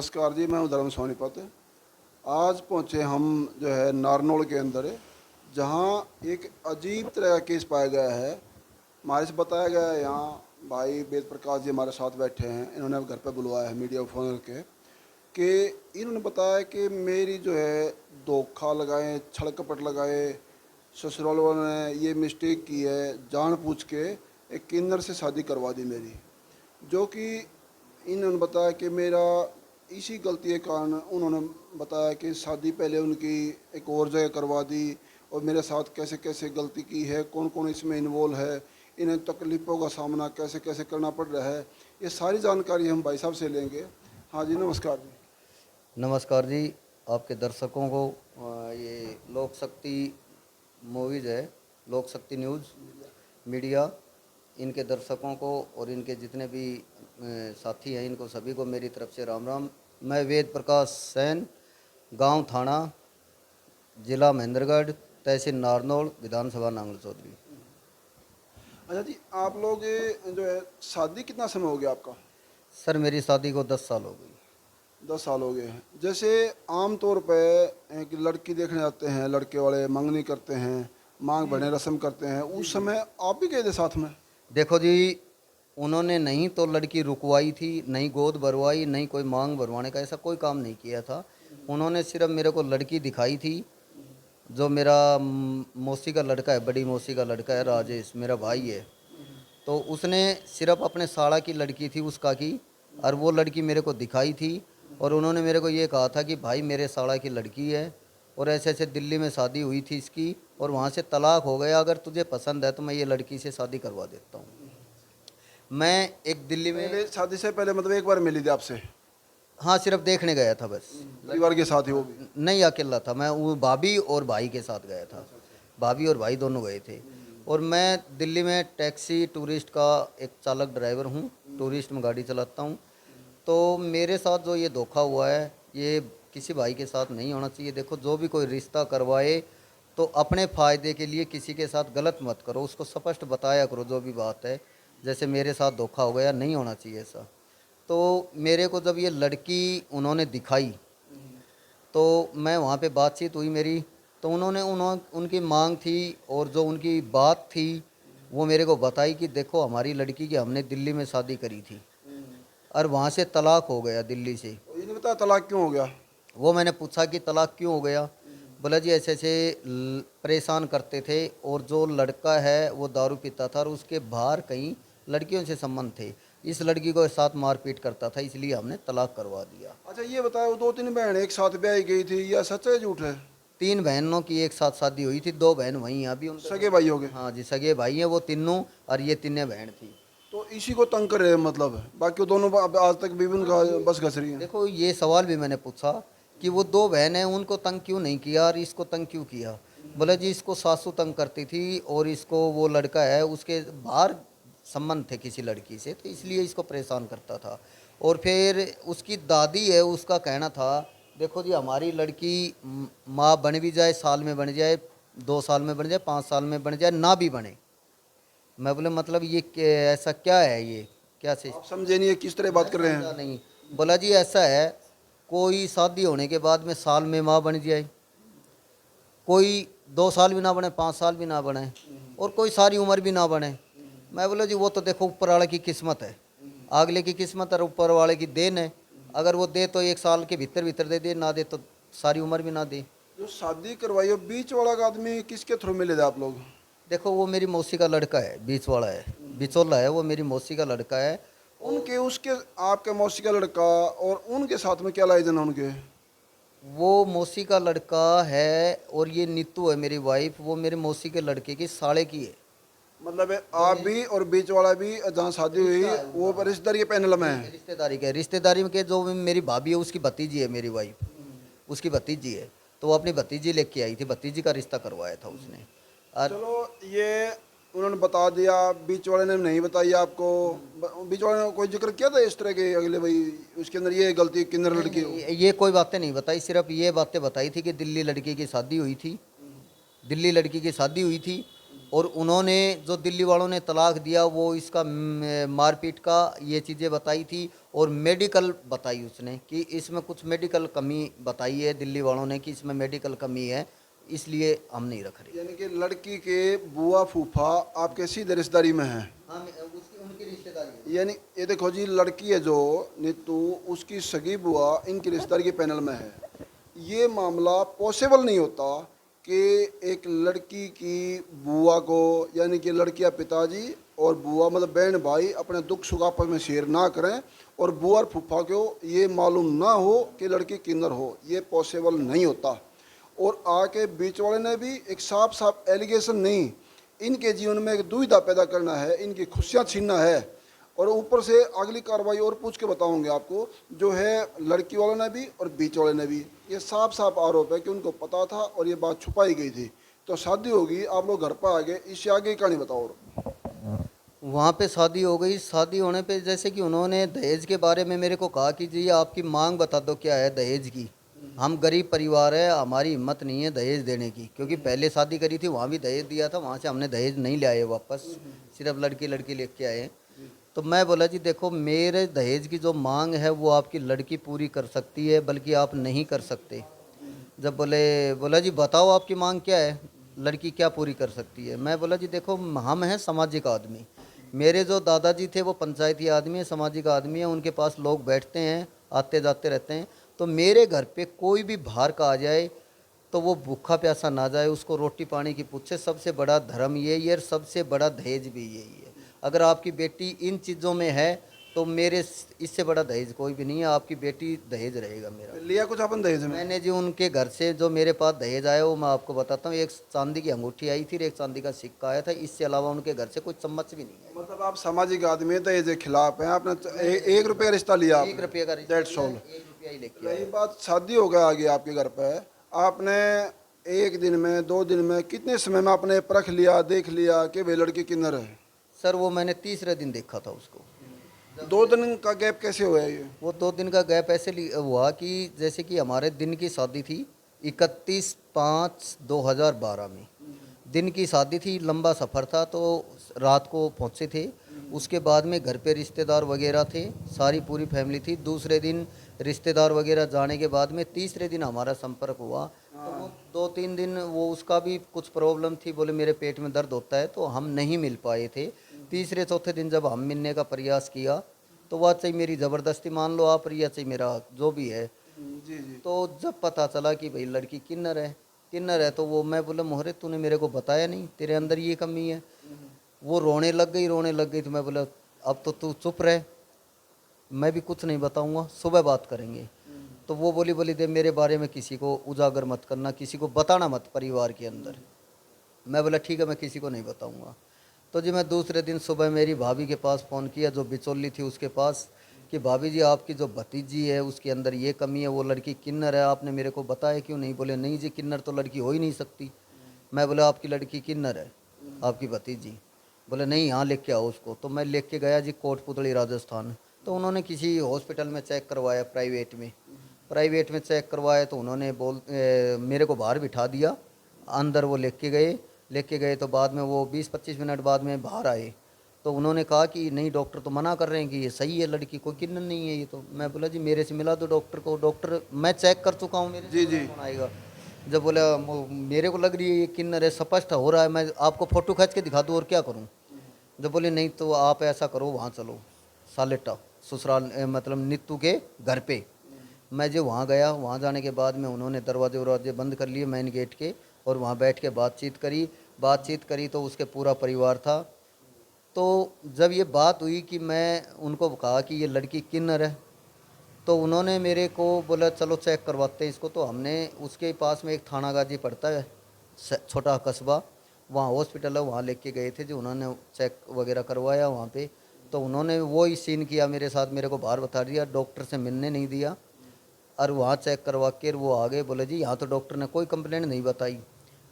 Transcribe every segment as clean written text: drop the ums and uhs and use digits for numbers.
नमस्कार जी, मैं हूँ धर्म सोनीपत। आज पहुँचे हम जो है नारनौल के अंदर, जहाँ एक अजीब तरह का केस पाया गया है। हमारे से बताया गया है, यहाँ भाई वेद प्रकाश जी हमारे साथ बैठे हैं, इन्होंने घर पे बुलवाया है मीडिया को फ़ोन करके कि इन्होंने बताया कि मेरी जो है धोखा लगाए, छल कपट लगाए, ससुराल वालों ने ये मिस्टेक की है, जानबूझ के एक किन्नर से शादी करवा दी मेरी, जो कि इन्होंने बताया कि मेरा इसी गलती के कारण उन्होंने बताया कि शादी पहले उनकी एक और जगह करवा दी और मेरे साथ कैसे कैसे गलती की है, कौन कौन इसमें इन्वॉल्व है, इन्हें तकलीफ़ों का सामना कैसे कैसे करना पड़ रहा है, ये सारी जानकारी हम भाई साहब से लेंगे। हाँ जी, नमस्कार जी। नमस्कार जी। आपके दर्शकों को ये लोक शक्ति मूवीज़ है, लोक शक्ति न्यूज़ मीडिया, इनके दर्शकों को और इनके जितने भी साथी हैं, इनको सभी को मेरी तरफ से राम राम। मैं वेद प्रकाश सैन, गांव थाना, जिला महेंद्रगढ़, तहसील नारनौल, विधानसभा नांगल चौधरी। अच्छा जी, आप लोग ये जो है शादी कितना समय हो गया आपका? सर मेरी शादी को 10 साल हो गई। 10 साल हो गए हैं। जैसे आम तौर पे एक लड़की देखने जाते हैं, लड़के वाले मंगनी करते हैं, मांग भरने रस्म करते हैं, उस समय आप भी गए थे साथ में? देखो जी, उन्होंने नहीं तो लड़की रुकवाई थी, नहीं गोद भरवाई, नहीं कोई मांग भरवाने का ऐसा कोई काम नहीं किया था। उन्होंने सिर्फ मेरे को लड़की दिखाई थी, जो मेरा मौसी का लड़का है, बड़ी मौसी का लड़का है राजेश, मेरा भाई है। तो उसने सिर्फ अपने साड़ा की लड़की थी उसका की, और वो लड़की मेरे को दिखाई थी। और उन्होंने मेरे को ये कहा था कि भाई मेरे साड़ा की लड़की है, और ऐसे ऐसे दिल्ली में शादी हुई थी इसकी, और वहाँ से तलाक हो गया, अगर तुझे पसंद है तो मैं ये लड़की से शादी करवा देता हूँ। मैं एक दिल्ली में, पहले शादी से पहले मतलब एक बार मिली थी आपसे? हाँ सिर्फ देखने गया था बस। परिवार के साथ ही वो भी? नहीं अकेला था मैं, वो भाभी और भाई के साथ गया था। भाभी और भाई दोनों गए थे। और मैं दिल्ली में टैक्सी टूरिस्ट का एक चालक ड्राइवर हूँ, टूरिस्ट में गाड़ी चलाता हूँ। तो मेरे साथ जो ये धोखा हुआ है, ये किसी भाई के साथ नहीं होना चाहिए। देखो, जो भी कोई रिश्ता करवाए तो अपने फ़ायदे के लिए किसी के साथ गलत मत करो, उसको स्पष्ट बताया करो जो भी बात है। जैसे मेरे साथ धोखा हो गया, नहीं होना चाहिए ऐसा। तो मेरे को जब ये लड़की उन्होंने दिखाई, तो मैं वहाँ पे बातचीत हुई मेरी, तो उनकी मांग थी और जो उनकी बात थी वो मेरे को बताई कि देखो हमारी लड़की की हमने दिल्ली में शादी करी थी, और वहाँ से तलाक हो गया दिल्ली से। ये नहीं पता तलाक क्यों हो गया? वो मैंने पूछा कि तलाक क्यों हो गया? बोला जी ऐसे ऐसे परेशान करते थे, और जो लड़का है वो दारू पीता था, और उसके बाहर कहीं लड़कियों से संबंध थे, इस लड़की को साथ मारपीट करता था, इसलिए हमने तलाक करवा दिया। अच्छा, ये बताओ, 2-3 बहन एक साथ ब्याही गई थी, या सच है झूठ है? 3 बहनों की एक साथ शादी हुई थी, 2 बहन वहीं हैं अभी उनके। सगे भाई हो गए? हाँ जी, सगे भाई हैं वो तीनों, और ये तीनों बहन थी। तो इसी को तंग कर रहे हैं मतलब? बाकी वो दोनों आज तक भी उनका बस घस रही है? देखो, ये सवाल भी मैंने पूछा कि वो 2 बहन हैं, उनको तंग क्यों नहीं किया और इसको तंग क्यों किया? बोला जी इसको सासू तंग करती थी, और इसको वो लड़का है उसके बाहर संबंध थे किसी लड़की से, तो इसलिए इसको परेशान करता था। और फिर उसकी दादी है, उसका कहना था देखो जी हमारी लड़की माँ बन भी जाए, साल में बन जाए, 2 साल में बन जाए, 5 साल में बन जाए, ना भी बने। मैं बोले मतलब ये ऐसा क्या है, ये क्या से आप समझे नहीं है किस तरह बात कर रहे समझा हैं? नहीं। बोला जी ऐसा है, कोई शादी होने के बाद में साल में माँ बन जाए, कोई 2 साल भी ना बने, 5 साल भी ना बने, और कोई सारी उम्र भी ना बने। मैं बोला जी वो तो देखो ऊपर वाले की किस्मत है, अगले की किस्मत और ऊपर वाले की देन है। अगर वो दे तो 1 साल के भीतर भीतर दे दे, ना दे तो सारी उम्र भी ना दे। जो शादी करवाई हो बीच वाला का आदमी, किसके थ्रू मिले थे आप लोग? देखो वो मेरी मौसी का लड़का है, बीच वाला है, बिचौला है, वो मेरी मौसी का लड़का है। उनके उसके आपके मौसी का लड़का और उनके साथ में क्या लाए जना उनके? वो मौसी का लड़का है, और ये नीतू है मेरी वाइफ, वो मेरे मौसी के लड़के की साले की है। मतलब आप भी और बीच वाला भी जहाँ शादी हुई वो रिश्तेदार के पैनल में है? रिश्तेदारी के, रिश्तेदारी के जो मेरी भाभी है उसकी भतीजी है मेरी वाइफ, उसकी भतीजी है। तो वो अपनी भतीजी लेके आई थी, भतीजी का रिश्ता करवाया था उसने। और चलो, ये उन्होंने बता दिया, बीच वाले ने नहीं बताई आपको? बीच वाले ने कोई जिक्र किया था इस तरह के अगले भाई उसके अंदर ये गलती किन्नर लड़की हो? ये कोई बातें नहीं बताई, सिर्फ ये बातें बताई थी कि दिल्ली लड़की की शादी हुई थी, दिल्ली लड़की की शादी हुई थी, और उन्होंने जो दिल्ली वालों ने तलाक दिया वो इसका मारपीट का ये चीज़ें बताई थी, और मेडिकल बताई उसने कि इसमें कुछ मेडिकल कमी बताई है दिल्ली वालों ने कि इसमें मेडिकल कमी है, इसलिए हम नहीं रख रहे। यानी कि लड़की के बुआ फूफा आपके सीधे रिश्तेदारी में हैं। हाँ, उसकी उनकी रिश्तेदारी है। यानी ये देखो जी, लड़की है जो नीतू, उसकी सगी बुआ इनकी रिश्तेदारी के पैनल में है। ये मामला पॉसिबल नहीं होता कि एक लड़की की बुआ को, यानी कि लड़कियां पिताजी और बुआ मतलब बहन भाई अपने दुख सुख आपस में शेयर ना करें और बुआ और फूफा को ये मालूम ना हो कि लड़की किन्नर हो। ये पॉसिबल नहीं होता। और आके बीच वाले ने भी एक साफ साफ एलिगेशन नहीं, इनके जीवन में एक दुविधा पैदा करना है, इनकी खुशियाँ छीनना है। और ऊपर से अगली कार्रवाई और पूछ के बताऊंगे आपको, जो है लड़की वालों ने भी और बीच वाले ने भी, ये साफ साफ आरोप है कि उनको पता था और ये बात छुपाई गई थी। तो शादी होगी, आप लोग घर पर आ गए, इससे आगे की कहानी बताओ। और वहाँ पे शादी हो गई। शादी होने पे जैसे कि उन्होंने दहेज के बारे में मेरे को कहा कि जी आपकी मांग बता दो क्या है दहेज की, हम गरीब परिवार है, हमारी हिम्मत नहीं है दहेज देने की, क्योंकि पहले शादी करी थी वहाँ भी दहेज दिया था, वहाँ से हमने दहेज नहीं ले आए वापस, सिर्फ लड़की लड़की लेके आए। तो मैं बोला जी देखो मेरे दहेज की जो मांग है वो आपकी लड़की पूरी कर सकती है, बल्कि आप नहीं कर सकते। जब बोला जी बताओ आपकी मांग क्या है, लड़की क्या पूरी कर सकती है। मैं बोला जी देखो हम हैं सामाजिक आदमी, मेरे जो दादाजी थे वो पंचायती आदमी है, सामाजिक आदमी है, उनके पास लोग बैठते हैं आते जाते रहते हैं। तो मेरे घर पे कोई भी बाहर का आ जाए तो वो भूखा प्यासा ना जाए, उसको रोटी पानी की पूछे। सबसे बड़ा धर्म यही है और सबसे बड़ा दहेज भी यही है। अगर आपकी बेटी इन चीज़ों में है तो मेरे इससे बड़ा दहेज कोई भी नहीं है, आपकी बेटी दहेज रहेगा मेरा। लिया कुछ अपन दहेज में? मैंने जी उनके घर से जो मेरे पास दहेज आया वो मैं आपको बताता हूँ, एक चांदी की अंगूठी आई थी और एक चांदी का सिक्का आया था, इससे अलावा उनके घर से कोई चम्मच भी नहीं है। मतलब आप सामाजिक आदमी है, दहेज के खिलाफ हैं। आपने 1 रुपये का रिश्ता लिया आपने? 1 रुपये का रिश्ता That's लिया, all। 1 रुपया ही लेके आया। रही बात शादी हो गया आगे आपके घर पे, आपने 1 दिन में 2 दिन में कितने समय में आपने परख लिया, देख लिया कि वे लड़की किन्नर है? सर वो मैंने तीसरे दिन देखा था उसको। 2 दिन का गैप कैसे हुआ ये? वो 2 दिन का गैप ऐसे हुआ कि जैसे कि हमारे दिन की शादी थी 31/5/2012 में, दिन की शादी थी, लंबा सफ़र था तो रात को पहुँचे थे। उसके बाद में घर पे रिश्तेदार वगैरह थे, सारी पूरी फैमिली थी। दूसरे दिन रिश्तेदार वगैरह जाने के बाद में तीसरे दिन हमारा संपर्क हुआ। तो वो 2-3 दिन वो उसका भी कुछ प्रॉब्लम थी, बोले मेरे पेट में दर्द होता है, तो हम नहीं मिल पाए थे। तीसरे चौथे दिन जब हम मिलने का प्रयास किया तो वह चाहे मेरी ज़बरदस्ती मान लो आप, या चाहे मेरा जो भी है। जी जी। तो जब पता चला कि भाई लड़की किन्नर है तो वो मैं बोला मोहरे तूने मेरे को बताया नहीं, तेरे अंदर ये कमी है। वो रोने लग गई। तो मैं बोला अब तो तू चुप रह, मैं भी कुछ नहीं बताऊंगा, सुबह बात करेंगे। तो वो बोली दे मेरे बारे में किसी को उजागर मत करना, किसी को बताना मत परिवार के अंदर। मैं बोला ठीक है मैं किसी को नहीं बताऊंगा। तो जी मैं दूसरे दिन सुबह मेरी भाभी के पास फ़ोन किया जो बिचौली थी उसके पास, कि भाभी जी आपकी जो भतीजी है उसके अंदर ये कमी है, वो लड़की किन्नर है, आपने मेरे को बताया क्यों नहीं? बोले नहीं जी किन्नर तो लड़की हो ही नहीं सकती। मैं बोला आपकी लड़की किन्नर है आपकी भतीजी? बोले नहीं यहाँ लेके आओ उसको। तो मैं लेके गया जी कोटपुतली राजस्थान। तो उन्होंने किसी हॉस्पिटल में चेक करवाया, प्राइवेट में चेक करवाया। तो उन्होंने मेरे को बाहर बिठा दिया, अंदर वो लेके गए। तो बाद में वो 20-25 मिनट बाद में बाहर आए तो उन्होंने कहा कि नहीं डॉक्टर तो मना कर रहे हैं कि ये सही है, लड़की कोई किन्नर नहीं है ये तो। मैं बोला जी मेरे से मिला दो डॉक्टर को, डॉक्टर मैं चेक कर चुका हूँ, मेरे जी जी। कौन आएगा? जब बोला मेरे को लग रही है ये किन्नर है, स्पष्ट हो रहा है, मैं आपको फ़ोटो खींच के दिखा दूँ और क्या करूँ? जब बोले नहीं तो आप ऐसा करो वहाँ चलो सालेटा ससुराल मतलब नीतू के घर पे। मैं जो वहाँ गया, वहाँ जाने के बाद में उन्होंने दरवाजे बंद कर लिए मेन गेट के, और वहाँ बैठ के बातचीत करी तो उसके पूरा परिवार था। तो जब ये बात हुई कि मैं उनको कहा कि ये लड़की किन्नर है, तो उन्होंने मेरे को बोला चलो चेक करवाते हैं इसको। तो हमने उसके पास में एक थाना गाजी पड़ता है, छोटा कस्बा, वहाँ हॉस्पिटल है, वहाँ लेके गए थे जो उन्होंने चेक वगैरह करवाया वहाँ पे। तो उन्होंने वो ही सीन किया मेरे साथ, मेरे को बाहर बता दिया, डॉक्टर से मिलने नहीं दिया, और वहाँ चेक करवा के वो आ गए। बोले जी यहाँ तो डॉक्टर ने कोई कंप्लेंट नहीं बताई।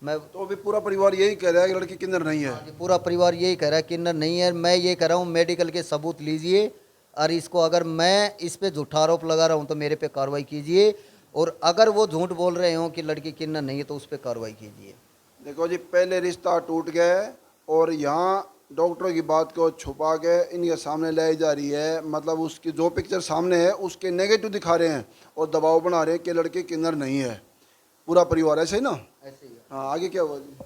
मैं तो अभी पूरा परिवार यही कह रहा है कि लड़की किन्नर नहीं है? जी पूरा परिवार यही कह रहा है किन्नर नहीं है। मैं ये कह रहा हूँ मेडिकल के सबूत लीजिए, और इसको अगर मैं इस पे झूठा आरोप लगा रहा हूँ तो मेरे पे कार्रवाई कीजिए, और अगर वो झूठ बोल रहे हो कि लड़की किन्नर नहीं है तो उस पर कार्रवाई कीजिए। देखो जी, पहले रिश्ता टूट गया, और यहाँ डॉक्टरों की बात को छुपा के इनके सामने लाई जा रही है, मतलब उसकी जो पिक्चर सामने है उसके नेगेटिव दिखा रहे हैं और दबाव बना रहे हैं कि लड़के किन्नर नहीं है, पूरा परिवार ऐसे ही ना। ऐसे ही है। हाँ, आगे क्या हुआ जी?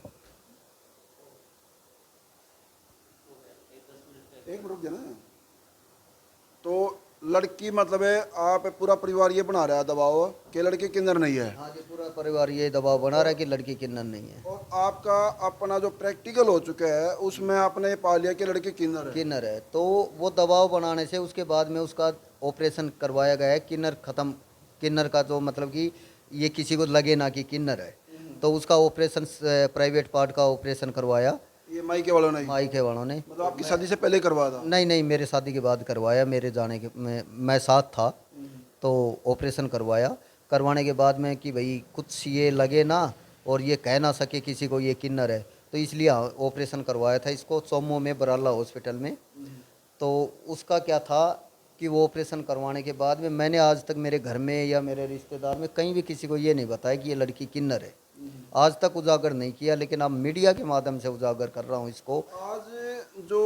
एक मिनट रुक जाना। तो लड़की मतलब है आप पूरा परिवार ये बना रहा है दबाव कि लड़के किन्नर नहीं है, हाँ जी, पूरा परिवार ये दबाव बना रहा है कि लड़की किन्नर नहीं है। और आपका अपना जो प्रैक्टिकल हो चुका है उसमें आपने पा लिया कि लड़के किन्नर है। किन्नर है, तो वो दबाव बनाने से उसके बाद में उसका ऑपरेशन करवाया गया है। किन्नर खत्म, किन्नर का जो मतलब कि ये किसी को लगे ना कि किन्नर है, तो उसका ऑपरेशन प्राइवेट पार्ट का ऑपरेशन करवाया ये माइके वालों ने, माइके वालों ने। मतलब आपकी शादी से पहले करवाया था? नहीं नहीं, मेरे शादी के बाद करवाया, मेरे जाने के मैं साथ था, तो ऑपरेशन करवाया। करवाने के बाद में कि भाई कुछ ये लगे ना और ये कह ना सके किसी को ये किन्नर है, तो इसलिए ऑपरेशन करवाया था इसको सोमो में, बराला हॉस्पिटल में। तो उसका क्या था कि वो ऑपरेशन करवाने के बाद में मैंने आज तक मेरे घर में या मेरे रिश्तेदार में कहीं भी किसी को ये नहीं बताया कि ये लड़की किन्नर है, आज तक उजागर नहीं किया, लेकिन अब मीडिया के माध्यम से उजागर कर रहा हूँ इसको। आज जो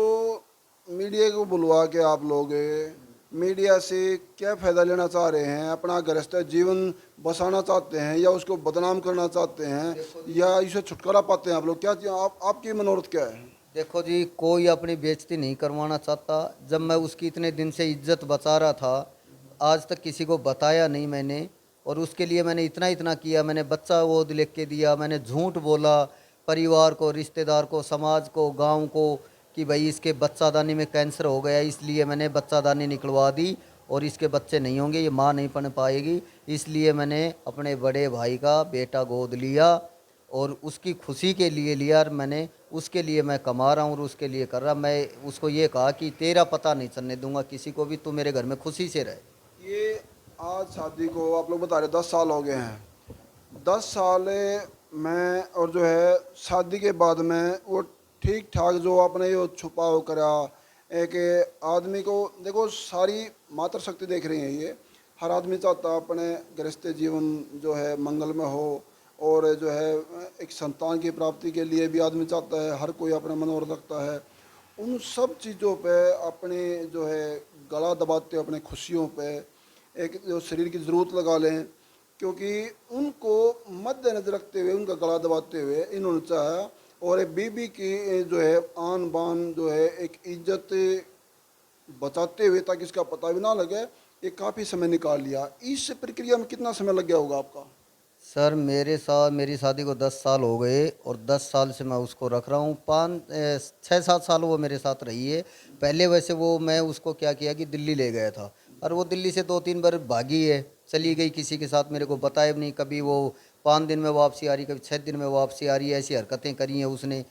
मीडिया को बुलवा के आप लोग मीडिया से क्या फ़ायदा लेना चाह रहे हैं? अपना गृहस्थ जीवन बसाना चाहते हैं या उसको बदनाम करना चाहते हैं या इसे छुटकारा पाते हैं आप लोग? क्या आपकी मनोरथ क्या है? देखो जी, कोई अपनी बेइज्जती नहीं करवाना चाहता। जब मैं उसकी इतने दिन से इज्जत बचा रहा था, आज तक किसी को बताया नहीं मैंने, और उसके लिए मैंने इतना इतना किया। मैंने बच्चा वो लिख के दिया, मैंने झूठ बोला परिवार को, रिश्तेदार को, समाज को, गांव को कि भाई इसके बच्चादानी में कैंसर हो गया, इसलिए मैंने बच्चादानी निकलवा दी और इसके बच्चे नहीं होंगे, ये माँ नहीं बन पाएगी, इसलिए मैंने अपने बड़े भाई का बेटा गोद लिया और उसकी खुशी के लिए लिया। और मैंने उसके लिए मैं कमा रहा हूँ और उसके लिए कर रहा। मैं उसको ये कहा कि तेरा पता नहीं चलने दूंगा किसी को भी, तू मेरे घर में खुशी से रहे। ये आज शादी को आप लोग बता रहे 10 साल हो गए हैं, 10 साल में, और जो है शादी के बाद में वो ठीक ठाक जो आपने ये छुपाव करा, एक आदमी को देखो सारी मातृ शक्ति देख रही है, ये हर आदमी चाहता है अपने गृहस्थ जीवन जो है मंगलमय हो, और जो है एक संतान की प्राप्ति के लिए भी आदमी चाहता है, हर कोई अपना मनोरथ रखता है। उन सब चीज़ों पे अपने जो है गला दबाते हो, अपने खुशियों पे एक जो शरीर की ज़रूरत लगा लें, क्योंकि उनको मद्देनजर रखते हुए, उनका गला दबाते हुए इन्होंने चाहा और एक बीबी की जो है आन बान जो है एक इज्जत बचाते हुए ताकि इसका पता भी ना लगे, ये काफ़ी समय निकाल लिया। इस प्रक्रिया में कितना समय लग गया होगा आपका? सर मेरे साथ, मेरी शादी को 10 साल हो गए और 10 साल से मैं उसको रख रहा हूँ। 6-7 साल वो मेरे साथ रही है। पहले वैसे वो मैं उसको क्या किया कि दिल्ली ले गया था, और वो दिल्ली से 2-3 बार भागी है, चली गई किसी के साथ, मेरे को बताया भी नहीं। कभी वो 5 दिन में वापसी आ रही, कभी 6 दिन में वापसी आ रही है, ऐसी हरकतें करी हैं उसने।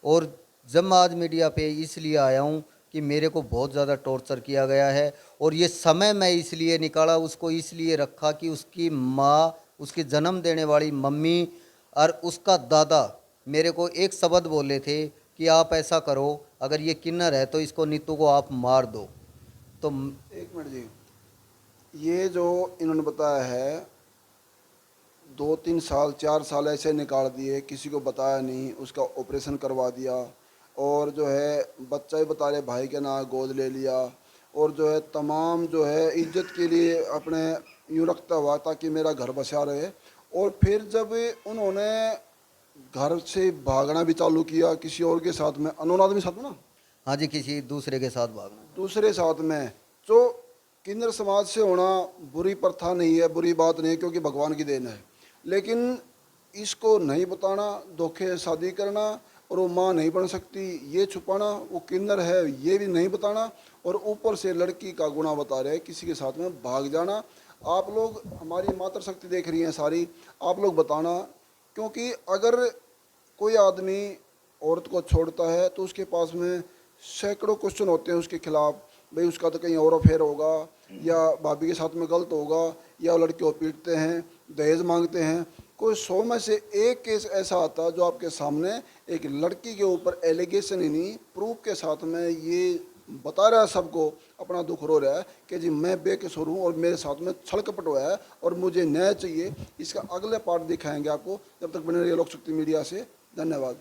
और जब मैं आज मीडिया पे इसलिए आया हूँ कि मेरे को बहुत ज़्यादा टॉर्चर किया गया है, और ये समय मैं इसलिए निकाला, उसको इसलिए रखा कि उसकी माँ, उसकी जन्म देने वाली मम्मी और उसका दादा मेरे को एक शब्द बोले थे कि आप ऐसा करो, अगर ये किन्नर है तो इसको, नीतू को आप मार दो। तो एक मिनट जी, ये जो इन्होंने बताया है 2-3 साल 4 साल ऐसे निकाल दिए, किसी को बताया नहीं, उसका ऑपरेशन करवा दिया, और जो है बच्चा ही बता रहे भाई के नाम गोद ले लिया, और जो है तमाम जो है इज्जत के लिए अपने यूँ रखता हुआ ताकि मेरा घर बसा रहे। और फिर जब उन्होंने घर से भागना भी चालू किया किसी और के साथ में, अनोन आदमी साथ में ना, हाँ जी, किसी दूसरे के साथ भागना। दूसरे साथ में, जो किन्नर समाज से होना बुरी प्रथा नहीं है, बुरी बात नहीं है, क्योंकि भगवान की देन है, लेकिन इसको नहीं बताना, धोखे शादी करना, और वो माँ नहीं बन सकती ये छुपाना, वो किन्नर है ये भी नहीं बताना, और ऊपर से लड़की का गुना बता रहे किसी के साथ में भाग जाना। आप लोग हमारी मातृ शक्ति देख रही हैं सारी, आप लोग बताना, क्योंकि अगर कोई आदमी औरत को छोड़ता है तो उसके पास में सैकड़ों क्वेश्चन होते हैं उसके खिलाफ, भाई उसका तो कहीं और अफेयर होगा, या भाभी के साथ में गलत होगा, या लड़की को पीटते हैं, दहेज मांगते हैं। कोई 100 में से एक केस ऐसा आता है जो आपके सामने एक लड़की के ऊपर एलिगेशन ही नहीं, प्रूफ के साथ में ये बता रहा है सबको, अपना दुख रो रहा है कि जी मैं बेकसूर हूँ और मेरे साथ में छल कपट हुआ है और मुझे न्याय चाहिए। इसका अगले पार्ट दिखाएंगे आपको। जब तक बने रहिए लोक शक्ति मीडिया से। धन्यवाद।